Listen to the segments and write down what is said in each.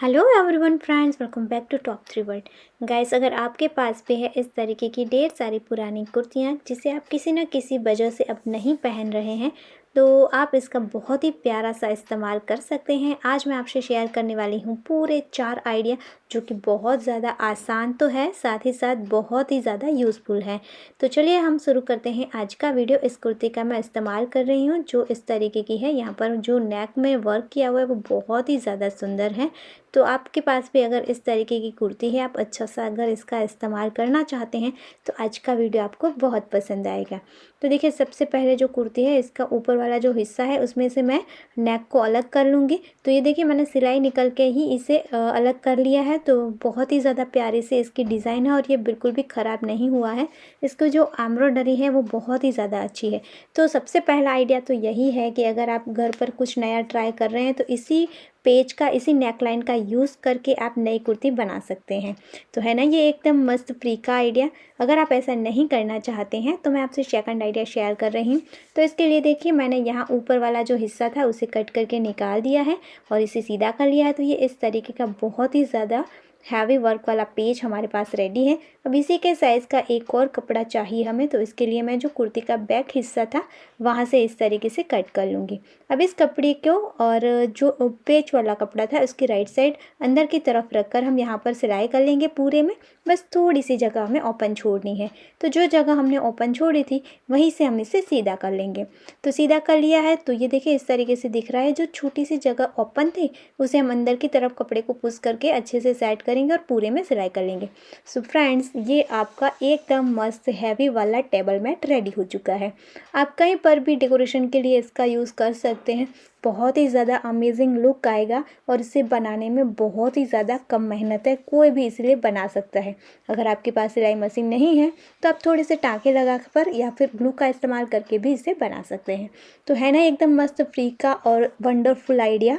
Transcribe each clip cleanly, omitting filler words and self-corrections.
Hello everyone friends, welcome back to top 3 world. Guys, अगर आपके पास भी है इस तरीके की ढेर सारी पुरानी कुर्तियाँ जिसे आप किसी न किसी वजह से अब नहीं पहन रहे हैं, तो आप इसका बहुत ही प्यारा सा इस्तेमाल कर सकते हैं। आज मैं आपसे शेयर करने वाली हूँ पूरे 4 आइडिया जो कि बहुत ज़्यादा आसान तो है, साथ ही साथ बहुत ही ज़्यादा यूज़फुल है। तो चलिए हम शुरू करते हैं आज का वीडियो। इस कुर्ती का मैं इस्तेमाल कर रही हूँ जो इस तरीके की है। यहाँ पर जो नेक में वर्क किया हुआ है वो बहुत ही ज़्यादा सुंदर है। तो आपके पास भी अगर इस तरीके की कुर्ती है, आप अच्छा सा अगर इसका इस्तेमाल करना चाहते हैं तो आज का वीडियो आपको बहुत पसंद आएगा। तो देखिए, सबसे पहले जो कुर्ती है इसका ऊपर वाला जो हिस्सा है उसमें से मैं नेक को अलग कर लूँगी। तो ये देखिए, मैंने सिलाई निकल के ही इसे अलग कर लिया है। तो बहुत ही ज़्यादा प्यारी से इसकी डिज़ाइन है और ये बिल्कुल भी ख़राब नहीं हुआ है। इसकी जो एम्ब्रॉयडरी है वो बहुत ही ज़्यादा अच्छी है। तो सबसे पहला आइडिया तो यही है कि अगर आप घर पर कुछ नया ट्राई कर रहे हैं तो इसी पेज का, इसी नेकलाइन का यूज़ करके आप नई कुर्ती बना सकते हैं। तो है ना, ये एकदम मस्त फ्री का आइडिया। अगर आप ऐसा नहीं करना चाहते हैं तो मैं आपसे सेकंड आइडिया शेयर कर रही हूँ। तो इसके लिए देखिए, मैंने यहाँ ऊपर वाला जो हिस्सा था उसे कट करके निकाल दिया है और इसे सीधा कर लिया है। तो ये इस तरीके का बहुत ही ज़्यादा हैवी वर्क वाला पेज हमारे पास रेडी है। अब इसी के साइज़ का एक और कपड़ा चाहिए हमें। तो इसके लिए मैं जो कुर्ती का बैक हिस्सा था वहाँ से इस तरीके से कट कर लूँगी। अब इस कपड़े को और जो पेच वाला कपड़ा था उसकी राइट साइड अंदर की तरफ रखकर हम यहाँ पर सिलाई कर लेंगे पूरे में। बस थोड़ी सी जगह हमें ओपन छोड़नी है। तो जो जगह हमने ओपन छोड़ी थी वहीं से हम इसे सीधा कर लेंगे। तो सीधा कर लिया है तो ये देखिए इस तरीके से दिख रहा है। जो छोटी सी जगह ओपन थी उसे हम अंदर की तरफ कपड़े को पुश करके अच्छे से सेट करेंगे और पूरे में सिलाई कर लेंगे। सो फ्रेंड्स, ये आपका एकदम मस्त हैवी वाला टेबल मैट रेडी हो चुका है। आप कहीं पर भी डेकोरेशन के लिए इसका यूज़ कर सकते हैं। बहुत ही ज़्यादा अमेजिंग लुक आएगा और इसे बनाने में बहुत ही ज़्यादा कम मेहनत है। कोई भी इसलिए बना सकता है। अगर आपके पास सिलाई मशीन नहीं है तो आप थोड़े से टाँके लगा कर या फिर ग्लू का इस्तेमाल करके भी इसे बना सकते हैं। तो है ना, एकदम मस्त फ्री का और वंडरफुल आइडिया।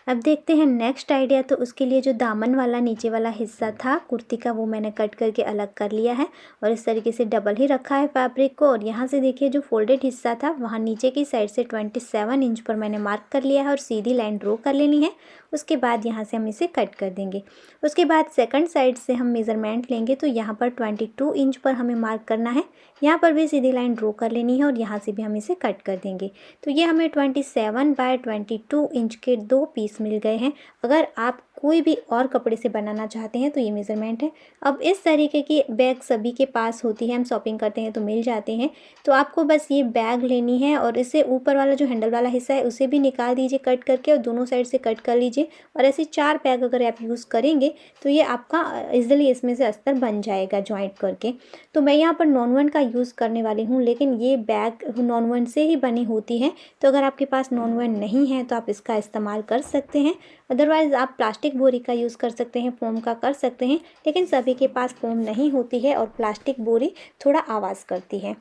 अब देखते हैं नेक्स्ट आइडिया। तो उसके लिए जो दामन वाला नीचे वाला हिस्सा था कुर्ती का वो मैंने कट करके अलग कर लिया है और इस तरीके से डबल ही रखा है फैब्रिक को। और यहाँ से देखिए, जो फोल्डेड हिस्सा था वहाँ नीचे की साइड से 27 इंच पर मैंने मार्क कर लिया है और सीधी लाइन ड्रॉ कर लेनी है। उसके बाद यहाँ से हम इसे कट कर देंगे। उसके बाद सेकंड साइड से हम मेज़रमेंट लेंगे तो यहाँ पर 22 इंच पर हमें मार्क करना है। यहाँ पर भी सीधी लाइन ड्रॉ कर लेनी है और यहाँ से भी हम इसे कट कर देंगे। तो ये हमें 27 बाय 22 इंच के 2 पीस मिल गए हैं। अगर आप कोई भी और कपड़े से बनाना चाहते हैं तो ये मेज़रमेंट है। अब इस तरीके की बैग सभी के पास होती है, हम शॉपिंग करते हैं तो मिल जाते हैं। तो आपको बस ये बैग लेनी है और इसे ऊपर वाला जो हैंडल वाला हिस्सा है उसे भी निकाल दीजिए कट करके और दोनों साइड से कट कर लीजिए। और ऐसे 4 बैग अगर आप यूज़ करेंगे तो ये आपका ईजिली इसमें से अस्तर बन जाएगा जॉइंट करके। तो मैं यहाँ पर नॉन वन का यूज़ करने वाली हूँ, लेकिन ये बैग नॉन वन से ही बनी होती है। तो अगर आपके पास नॉन वन नहीं है तो आप इसका इस्तेमाल कर सकते हैं। अदरवाइज़ आप प्लास्टिक बोरी का यूज़ कर सकते हैं, फोम का कर सकते हैं। लेकिन सभी के पास फोम नहीं होती है और प्लास्टिक बोरी थोड़ा आवाज़ करती है।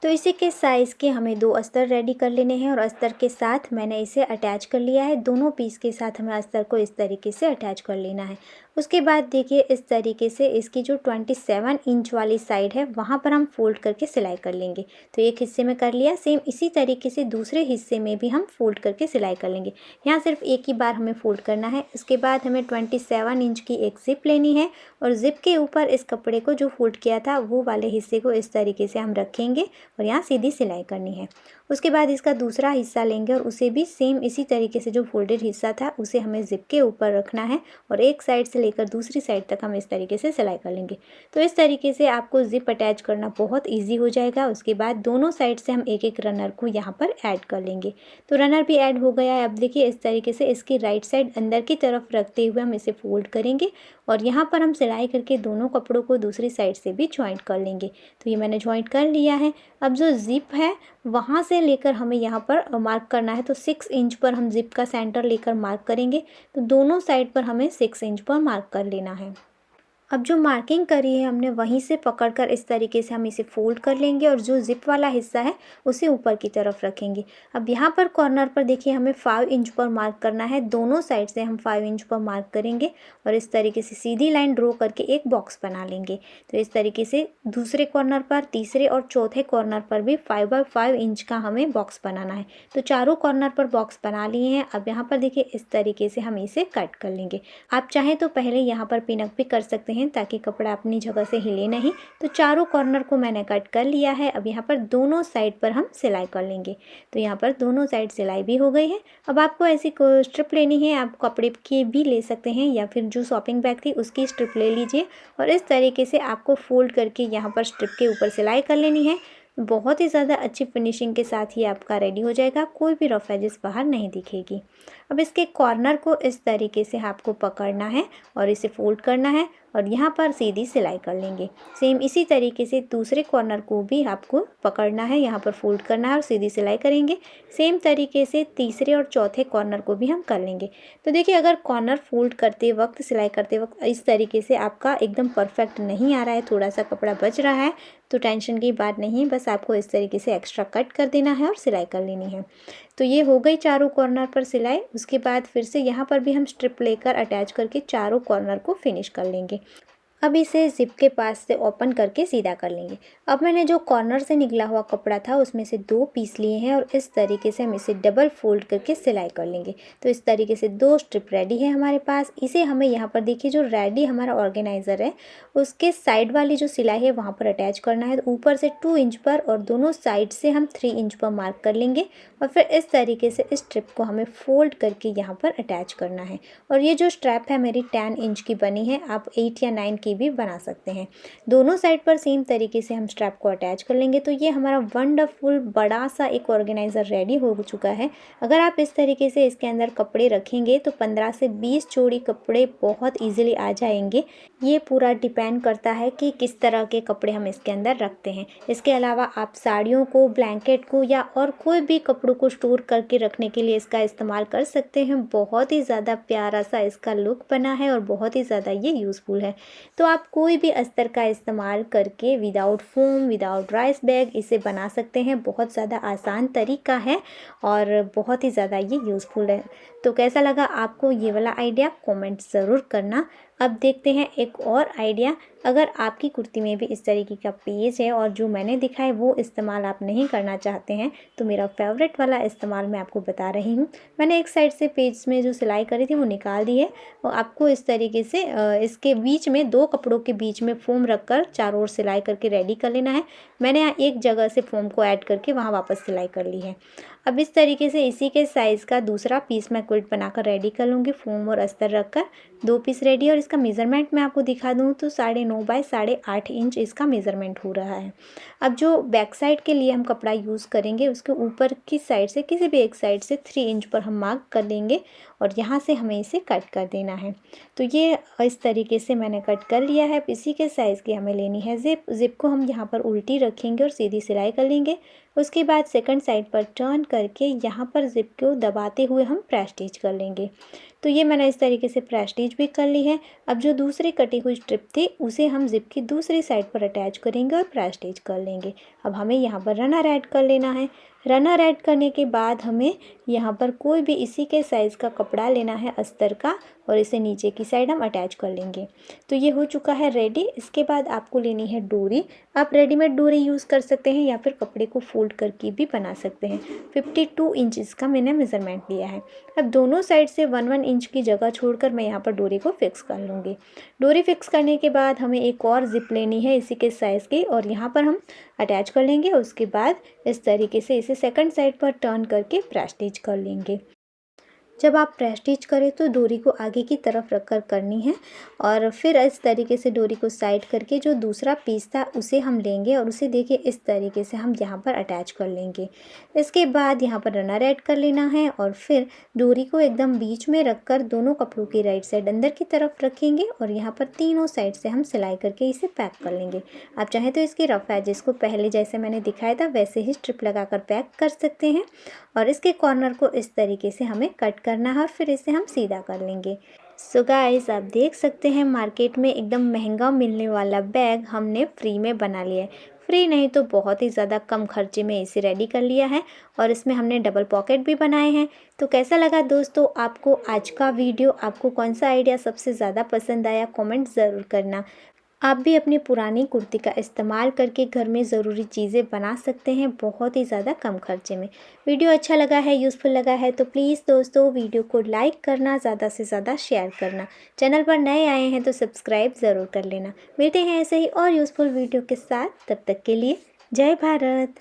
तो इसी के साइज़ के हमें 2 अस्तर रेडी कर लेने हैं और अस्तर के साथ मैंने इसे अटैच कर लिया है। दोनों पीस के साथ हमें अस्तर को इस तरीके से अटैच कर लेना है। उसके बाद देखिए, इस तरीके से इसकी जो 27 इंच वाली साइड है वहाँ पर हम फोल्ड करके सिलाई कर लेंगे। तो एक हिस्से में कर लिया, सेम इसी तरीके से दूसरे हिस्से में भी हम फोल्ड करके सिलाई कर लेंगे। यहाँ सिर्फ एक ही बार हमें फोल्ड करना है। उसके बाद हमें 27 इंच की एक ज़िप लेनी है और ज़िप के ऊपर इस कपड़े को जो फोल्ड किया था वो वाले हिस्से को इस तरीके से हम रखेंगे और यहाँ सीधी सिलाई करनी है। उसके बाद इसका दूसरा हिस्सा लेंगे और उसे भी सेम इसी तरीके से जो फोल्डेड हिस्सा था उसे हमें ज़िप के ऊपर रखना है और एक साइड से लेकर दूसरी साइड तक हम इस तरीके से सिलाई कर लेंगे। तो इस तरीके से आपको ज़िप अटैच करना बहुत ईजी हो जाएगा। उसके बाद दोनों साइड से हम एक एक रनर को यहाँ पर ऐड कर लेंगे। तो रनर भी ऐड हो गया है। अब देखिए, इस तरीके से इसकी राइट साइड अंदर की तरफ रखते हुए हम इसे फोल्ड करेंगे और यहाँ पर हम सिलाई करके दोनों कपड़ों को दूसरी साइड से भी ज्वाइंट कर लेंगे। तो ये मैंने ज्वाइंट कर लिया है। अब जो ज़िप है वहाँ से लेकर हमें यहाँ पर मार्क करना है। तो 6 इंच पर हम ज़िप का सेंटर लेकर मार्क करेंगे। तो दोनों साइड पर हमें 6 इंच पर मार्क कर लेना है। अब जो मार्किंग करी है हमने वहीं से पकड़कर इस तरीके से हम इसे फोल्ड कर लेंगे और जो ज़िप वाला हिस्सा है उसे ऊपर की तरफ रखेंगे। अब यहाँ पर कॉर्नर पर देखिए हमें 5 इंच पर मार्क करना है, दोनों साइड से हम 5 इंच पर मार्क करेंगे और इस तरीके से सीधी लाइन ड्रॉ करके एक बॉक्स बना लेंगे। तो इस तरीके से दूसरे कॉर्नर पर, तीसरे और चौथे कॉर्नर पर भी 5 बाय 5 इंच का हमें बॉक्स बनाना है। तो चारों कॉर्नर पर बॉक्स बना लिए हैं। अब यहाँ पर देखिए इस तरीके से हम इसे कट कर लेंगे। आप चाहें तो पहले यहाँ पर पिनअप भी कर सकते हैं ताकि कपड़ा अपनी जगह से हिले नहीं। तो चारों कॉर्नर को मैंने कट कर लिया है। अब यहाँ पर दोनों साइड पर हम सिलाई कर लेंगे। तो यहाँ पर दोनों साइड सिलाई भी हो गई है। अब आपको ऐसी स्ट्रिप लेनी है, आप कपड़े की भी ले सकते हैं या फिर जो शॉपिंग बैग थी उसकी स्ट्रिप ले लीजिए और इस तरीके से आपको फोल्ड करके यहाँ पर स्ट्रिप के ऊपर सिलाई कर लेनी है। बहुत ही ज़्यादा अच्छी फिनिशिंग के साथ ही आपका रेडी हो जाएगा, कोई भी रफ एजेस बाहर नहीं दिखेगी। अब इसके कॉर्नर को इस तरीके से आपको पकड़ना है और इसे फोल्ड करना है और यहाँ पर सीधी सिलाई कर लेंगे। सेम इसी तरीके से दूसरे कॉर्नर को भी आपको पकड़ना है, यहाँ पर फोल्ड करना है और सीधी सिलाई करेंगे। सेम तरीके से तीसरे और चौथे कॉर्नर को भी हम कर लेंगे। तो देखिए अगर कॉर्नर फोल्ड करते वक्त, सिलाई करते वक्त इस तरीके से आपका एकदम परफेक्ट नहीं आ रहा है, थोड़ा सा कपड़ा बच रहा है, तो टेंशन की बात नहीं है, बस आपको इस तरीके से एक्स्ट्रा कट कर देना है और सिलाई कर लेनी है। तो ये हो गई चारों कॉर्नर पर सिलाई। उसके बाद फिर से यहाँ पर भी हम स्ट्रिप लेकर अटैच करके चारों कॉर्नर को फिनिश कर लेंगे। अब इसे ज़िप के पास से ओपन करके सीधा कर लेंगे। अब मैंने जो कॉर्नर से निकला हुआ कपड़ा था उसमें से 2 पीस लिए हैं और इस तरीके से हम इसे डबल फोल्ड करके सिलाई कर लेंगे। तो इस तरीके से 2 स्ट्रिप रेडी है हमारे पास। इसे हमें यहाँ पर देखिए जो रेडी हमारा ऑर्गेनाइज़र है उसके साइड वाली जो सिलाई है वहाँ पर अटैच करना है। तो ऊपर से 2 इंच पर और दोनों साइड से हम 3 इंच पर मार्क कर लेंगे और फिर इस तरीके से इस स्ट्रिप को हमें फोल्ड करके यहाँ पर अटैच करना है। और ये जो स्ट्रैप है मेरी 10 इंच की बनी है, आप 8 या 9 की भी बना सकते हैं। दोनों साइड पर सेम तरीके से हम स्ट्रैप को अटैच कर लेंगे। तो ये हमारा वंडरफुल बड़ा सा एक ऑर्गेनाइज़र रेडी हो चुका है। अगर आप इस तरीके से इसके अंदर कपड़े रखेंगे तो 15 से 20 जोड़ी कपड़े बहुत ईजिली आ जाएंगे। ये पूरा डिपेंड करता है कि किस तरह के कपड़े हम इसके अंदर रखते हैं। इसके अलावा आप साड़ियों को, ब्लैंकेट को या और कोई भी कपड़ों को स्टोर करके रखने के लिए इसका इस्तेमाल कर सकते हैं। बहुत ही ज़्यादा प्यारा सा इसका लुक बना है और बहुत ही ज़्यादा ये यूज़फुल है। तो आप कोई भी अस्तर का इस्तेमाल करके without foam, without rice bag इसे बना सकते हैं। बहुत ज़्यादा आसान तरीका है और बहुत ही ज़्यादा ये यूज़फुल है। तो कैसा लगा आपको ये वाला आइडिया, कमेंट ज़रूर करना। अब देखते हैं एक और आइडिया। अगर आपकी कुर्ती में भी इस तरीके का पेज है और जो मैंने दिखाया वो इस्तेमाल आप नहीं करना चाहते हैं तो मेरा फेवरेट वाला इस्तेमाल मैं आपको बता रही हूँ। मैंने एक साइड से पेज में जो सिलाई करी थी वो निकाल दी है और आपको इस तरीके से इसके बीच में 2 कपड़ों के बीच में फोम रखकर चारों ओर सिलाई करके रेडी कर लेना है। मैंने यहाँ एक जगह से फोम को ऐड करके वहाँ वापस सिलाई कर ली है। अब इस तरीके से इसी के साइज़ का दूसरा पीस मैं क्विल्ट बनाकर रेडी कर लूँगी। फोम और अस्तर रखकर 2 पीस रेडी। और इसका मेज़रमेंट मैं आपको दिखा दूँ तो 9.5 बाय 8.5 इंच इसका मेज़रमेंट हो रहा है। अब जो बैक साइड के लिए हम कपड़ा यूज़ करेंगे उसके ऊपर की साइड से किसी भी एक साइड से 3 इंच पर हम मार्क कर लेंगे और यहाँ से हमें इसे कट कर देना है। तो ये इस तरीके से मैंने कट कर लिया है। इसी के साइज़ की हमें लेनी है ज़िप को हम यहाँ पर उल्टी रखेंगे और सीधी सिलाई कर लेंगे। उसके बाद सेकंड साइड पर टर्न करके यहाँ पर ज़िप को दबाते हुए हम प्रेस स्टिच कर लेंगे। तो ये मैंने इस तरीके से प्रेस स्टिच भी कर ली है। अब जो दूसरी कटी हुई स्ट्रिप थी उसे हम ज़िप की दूसरी साइड पर अटैच करेंगे और प्रेस स्टिच कर लेंगे। अब हमें यहाँ पर रनर ऐड कर लेना है। रनर ऐड करने के बाद हमें यहाँ पर कोई भी इसी के साइज़ का कपड़ा लेना है अस्तर का और इसे नीचे की साइड हम अटैच कर लेंगे। तो ये हो चुका है रेडी। इसके बाद आपको लेनी है डोरी। आप रेडीमेड डोरी यूज़ कर सकते हैं या फिर कपड़े को फोल्ड करके भी बना सकते हैं। 52 इंचज़ का मैंने मेज़रमेंट लिया है। अब दोनों साइड से 1-1 इंच की जगह छोड़कर मैं यहाँ पर डोरी को फिक्स कर लूँगी। डोरी फिक्स करने के बाद हमें एक और ज़िप लेनी है इसी के साइज़ की और यहाँ पर हम अटैच कर लेंगे। उसके बाद इस तरीके से इसे सेकंड साइड पर टर्न करके प्रेस स्टिच कर लेंगे। जब आप प्रेस स्टिच करें तो डोरी को आगे की तरफ रखकर करनी है और फिर इस तरीके से डोरी को साइड करके जो दूसरा पीस था उसे हम लेंगे और उसे देखिए इस तरीके से हम यहाँ पर अटैच कर लेंगे। इसके बाद यहाँ पर रनर ऐड कर लेना है और फिर डोरी को एकदम बीच में रखकर दोनों कपड़ों की राइट साइड अंदर की तरफ रखेंगे और यहाँ पर तीनों साइड से हम सिलाई करके इसे पैक कर लेंगे। आप चाहें तो इसके रफ एजेस को पहले जैसे मैंने दिखाया था वैसे ही स्ट्रिप लगाकर पैक कर सकते हैं और इसके कॉर्नर को इस तरीके से हमें कट करना है और फिर इसे हम सीधा कर लेंगे। सो गाइस आप देख सकते हैं मार्केट में एकदम महंगा मिलने वाला बैग हमने फ्री में बना लिया है। फ्री नहीं तो बहुत ही ज़्यादा कम खर्चे में इसे रेडी कर लिया है और इसमें हमने डबल पॉकेट भी बनाए हैं। तो कैसा लगा दोस्तों आपको आज का वीडियो? आपको कौन सा आइडिया सबसे ज़्यादा पसंद आया? कमेंट ज़रूर करना। आप भी अपनी पुरानी कुर्ती का इस्तेमाल करके घर में ज़रूरी चीज़ें बना सकते हैं बहुत ही ज़्यादा कम खर्चे में। वीडियो अच्छा लगा है, यूज़फुल लगा है तो प्लीज़ दोस्तों वीडियो को लाइक करना, ज़्यादा से ज़्यादा शेयर करना। चैनल पर नए आए हैं तो सब्सक्राइब ज़रूर कर लेना। मिलते हैं ऐसे ही और यूज़फुल वीडियो के साथ, तब तक के लिए जय भारत।